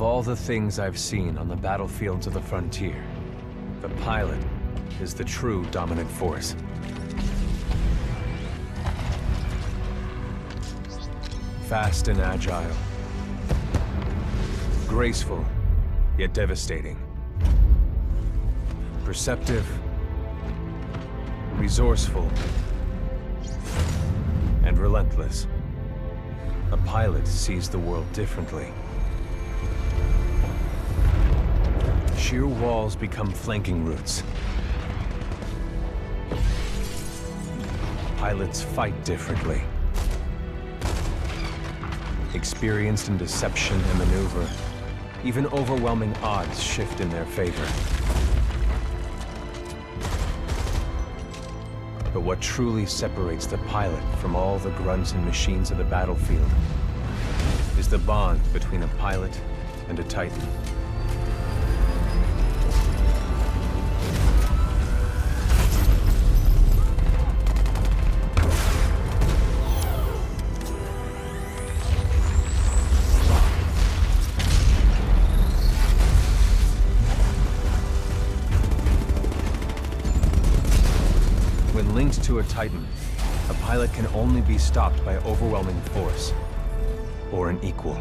Of all the things I've seen on the battlefields of the frontier, the pilot is the true dominant force. Fast and agile. Graceful, yet devastating. Perceptive, resourceful, and relentless. A pilot sees the world differently. Sheer walls become flanking routes. Pilots fight differently. Experienced in deception and maneuver, even overwhelming odds shift in their favor. But what truly separates the pilot from all the grunts and machines of the battlefield is the bond between a pilot and a Titan. When linked to a Titan, a pilot can only be stopped by overwhelming force, or an equal.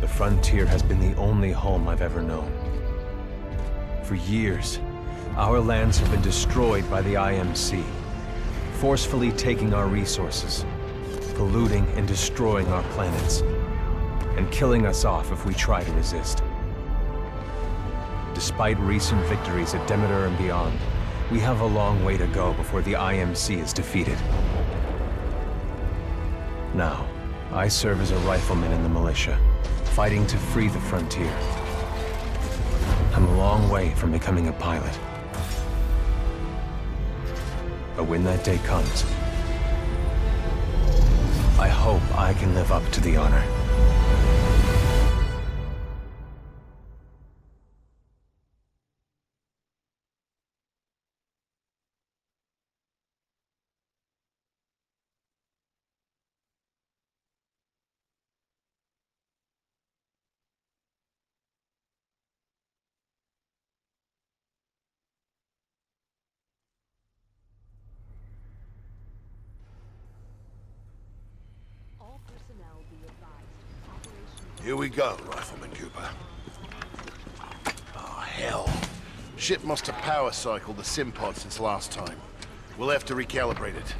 The frontier has been the only home I've ever known. For years, our lands have been destroyed by the IMC, forcefully taking our resources, polluting and destroying our planets, and killing us off if we try to resist. Despite recent victories at Demeter and beyond, we have a long way to go before the IMC is defeated. Now, I serve as a rifleman in the militia, fighting to free the frontier. I'm a long way from becoming a pilot. But when that day comes, I hope I can live up to the honor. Here we go, Rifleman Cooper. Oh, hell. Ship must have power cycled the sim pod since last time. We'll have to recalibrate it.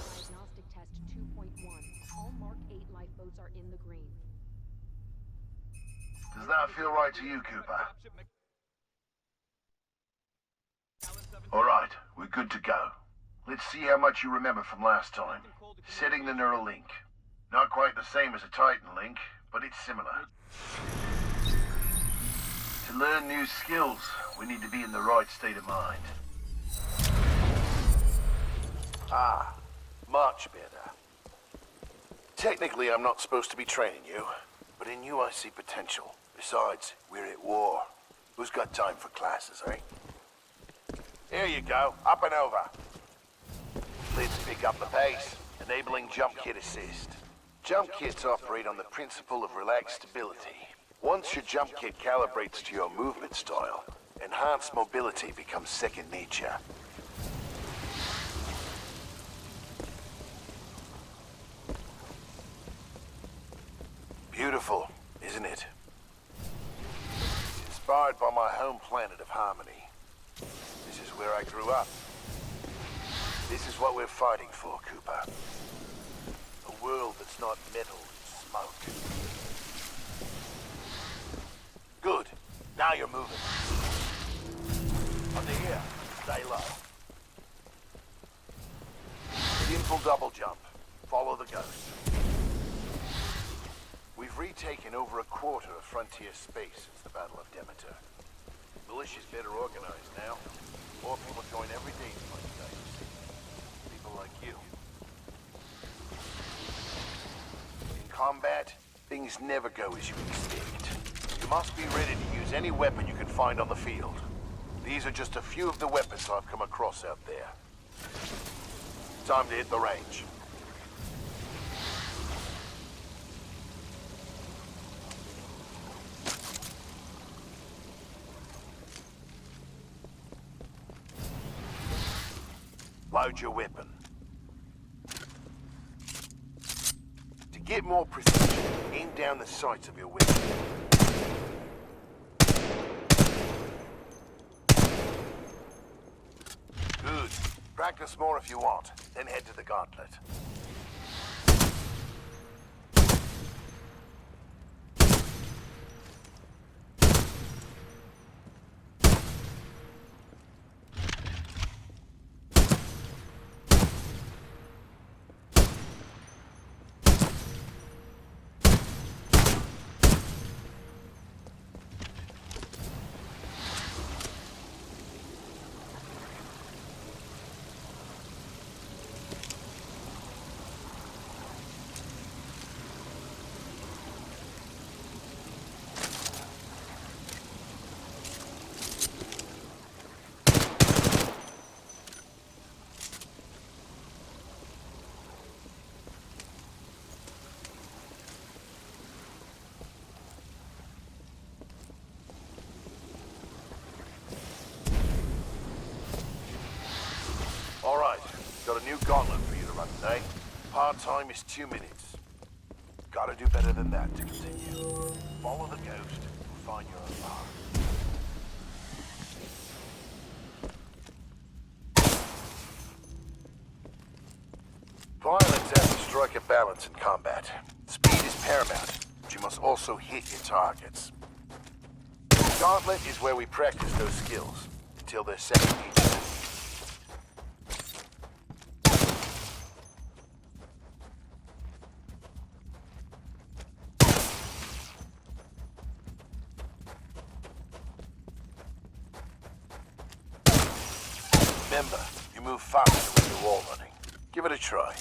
Diagnostic test 2.1. All Mark 8 lifeboats are in the green. Does that feel right to you, Cooper? All right, we're good to go. Let's see how much you remember from last time. Setting the neural link. Not quite the same as a Titan link, but it's similar. To learn new skills, we need to be in the right state of mind. Ah, much better. Technically, I'm not supposed to be training you, but in you I see potential. Besides, we're at war. Who's got time for classes, eh? Here you go, up and over. Let's pick up the pace, enabling jump kit assist. Jump kits operate on the principle of relaxed stability. Once your jump kit calibrates to your movement style, enhanced mobility becomes second nature. Beautiful, isn't it? Inspired by my home planet of Harmony. This is where I grew up. This is what we're fighting for, Cooper. A world that's not metal and smoke. Good. Now you're moving. Under here. Stay low. Simple double jump. Follow the ghost. We've retaken over a quarter of frontier space since the Battle of Demeter. Militia's better organized now. More people join every day to fight Titans. People like you. In combat, things never go as you expect. You must be ready to use any weapon you can find on the field. These are just a few of the weapons I've come across out there. Time to hit the range. Load your weapon. To get more precision, aim down the sights of your weapon. Good. Practice more if you want, then head to the gauntlet. Alright, got a new gauntlet for you to run today. Part time is 2 minutes. Gotta do better than that to continue. Follow the ghost and find your own path. Pilots have to strike a balance in combat. Speed is paramount, but you must also hit your targets. Gauntlet is where we practice those skills, until they're second nature. Remember, you move faster when you're wall running. Give it a try.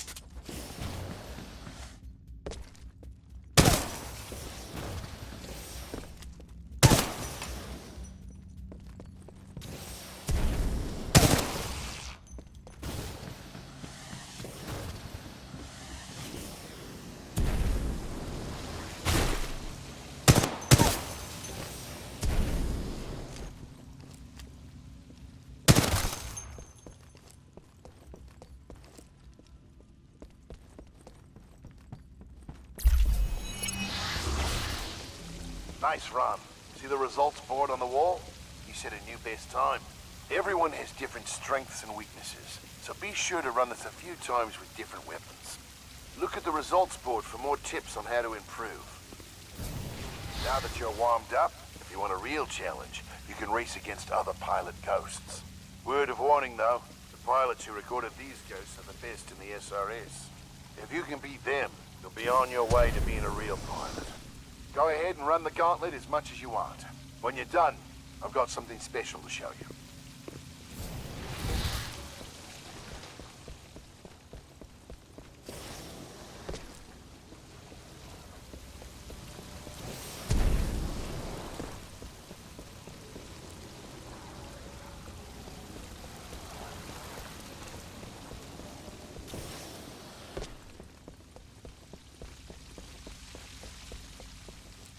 Nice run. See the results board on the wall? You set a new best time. Everyone has different strengths and weaknesses, so be sure to run this a few times with different weapons. Look at the results board for more tips on how to improve. Now that you're warmed up, if you want a real challenge, you can race against other pilot ghosts. Word of warning though, the pilots who recorded these ghosts are the best in the SRS. If you can beat them, you'll be on your way to being a real pilot. Go ahead and run the gauntlet as much as you want. When you're done, I've got something special to show you.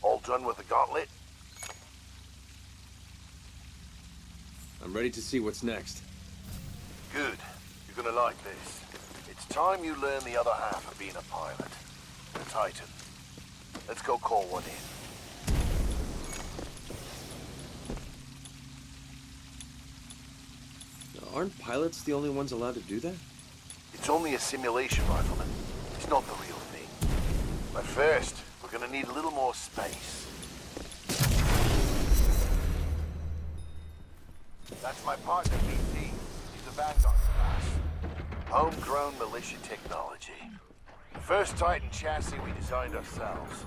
All done with the gauntlet? I'm ready to see what's next. Good. You're gonna like this. It's time you learn the other half of being a pilot. The Titan. Let's go call one in. Now, aren't pilots the only ones allowed to do that? It's only a simulation, Rifleman. It's not the real thing. But first, we're gonna need a little more space. That's my partner, PT. He's a Vanguard class. Homegrown militia technology. First Titan chassis we designed ourselves.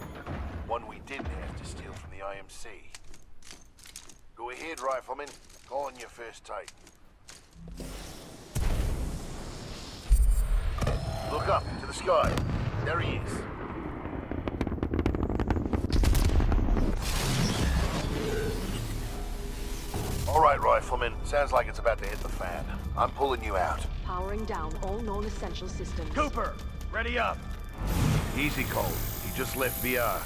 One we didn't have to steal from the IMC. Go ahead, Rifleman. Call in your first Titan. Look up to the sky. There he is. All right, Rifleman. Sounds like it's about to hit the fan. I'm pulling you out. Powering down all known essential systems. Cooper, ready up. Easy, Cole. He just left VR.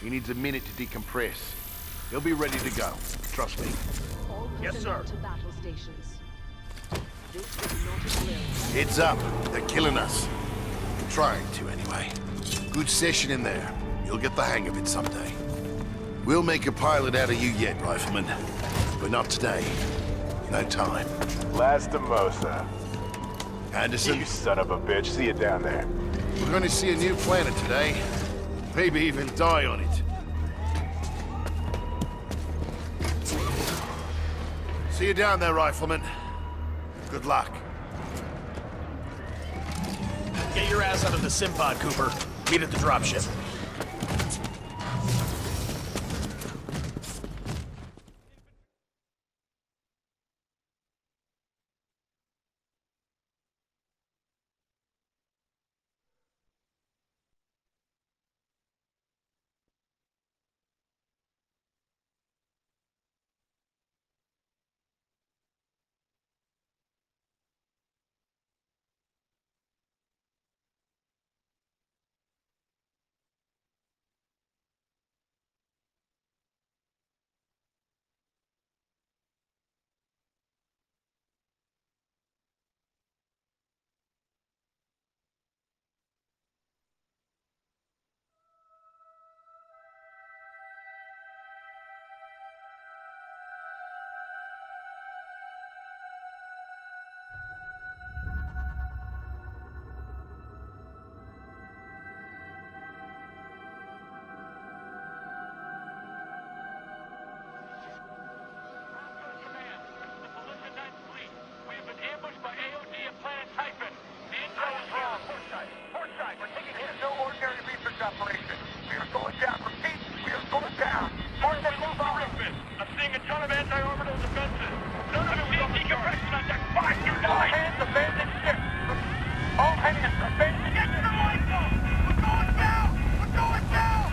He needs a minute to decompress. He'll be ready to go. Trust me. All Yes, personnel sir. to battle stations. This is not a drill. Heads up. They're killing us. Trying to, anyway. Good session in there. You'll get the hang of it someday. We'll make a pilot out of you yet, Rifleman. But not today. No time. Lastimosa. Anderson, You son of a bitch. See you down there. we're going to see a new planet today. Maybe even die on it. See you down there, Rifleman. Good luck. Get your ass out of the Simpod, Cooper. Meet at the dropship. We have been ambushed by AOD at Planet Typhon. The intel is wrong. Forsyth, we're taking hit. No ordinary research operation. We are going down. Repeat, we are going down. Forsyth, move on. I'm seeing a ton of anti-orbital defenses. None of them need decompression on deck. 529. All hands abandon ship. All hands abandon. Get to the lifeboat. We're going down. We're going down.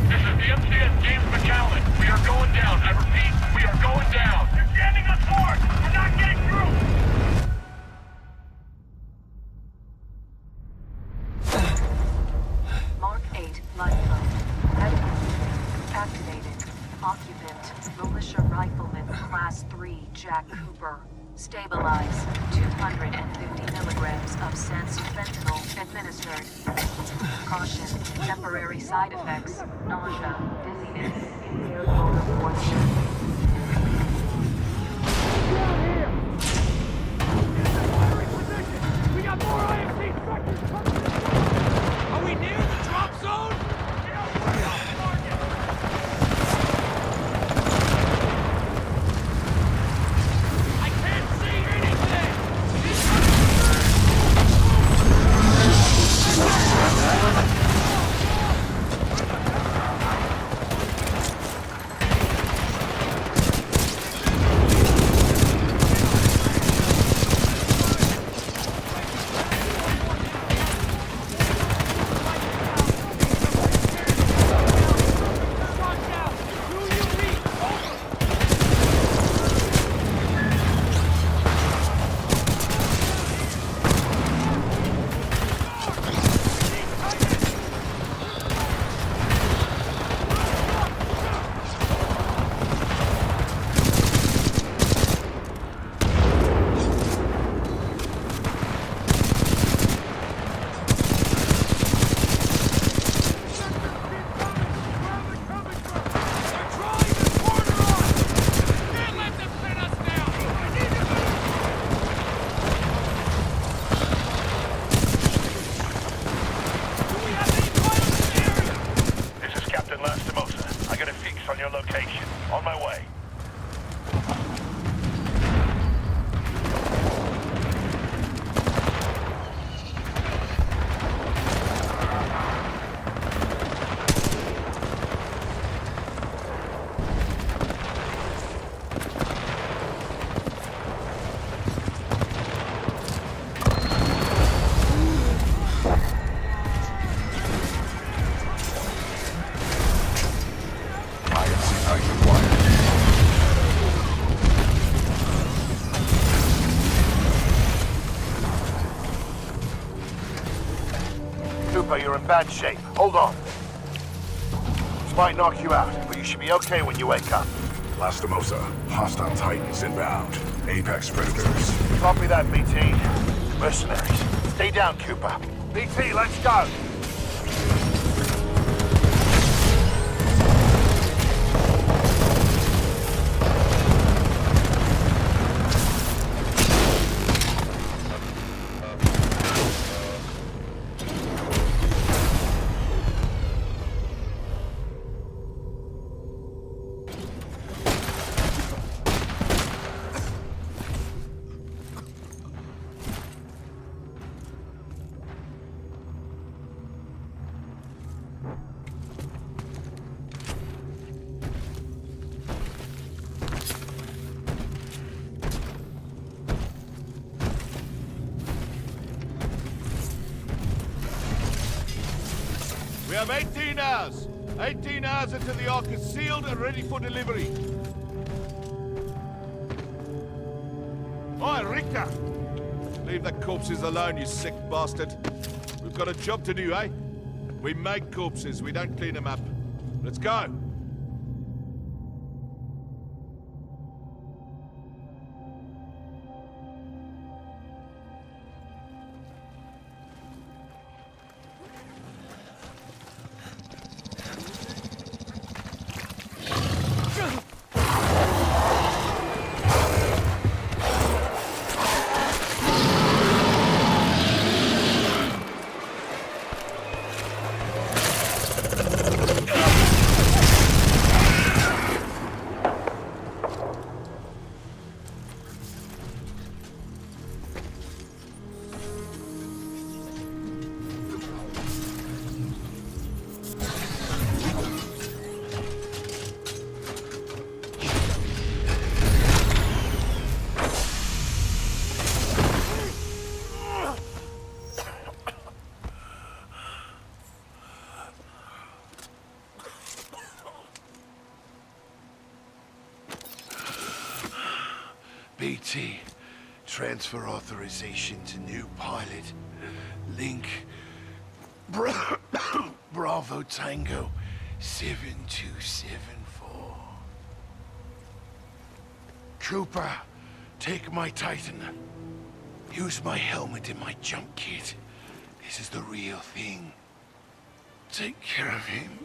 This is the MCS James McAllen. We are going down. I repeat, we are going down. You're jamming us hard. We're not getting through. Mark 8 lifeboat. Activated. Occupant, militia rifleman, class 3, Jack Cooper. Stabilize. 250 milligrams of sense fentanyl administered. Caution. Temporary side effects. Nausea, dizziness, impaired motor function. We got more IMC structures coming! Are we near the drop zone? I can't see anything! bad shape. Hold on. This might knock you out, but you should be okay when you wake up. Lastimosa, hostile Titans inbound. Apex Predators. Copy that, BT. Mercenaries. Stay down, Cooper. BT, let's go! We have 18 hours. 18 hours until the Ark is sealed and ready for delivery. Oi, Richter! Leave the corpses alone, you sick bastard. We've got a job to do, eh? We make corpses, we don't clean them up. Let's go! BT, transfer authorization to new pilot. Link, Bravo Tango 7274. Cooper, take my Titan. Use my helmet and my jump kit. This is the real thing. Take care of him.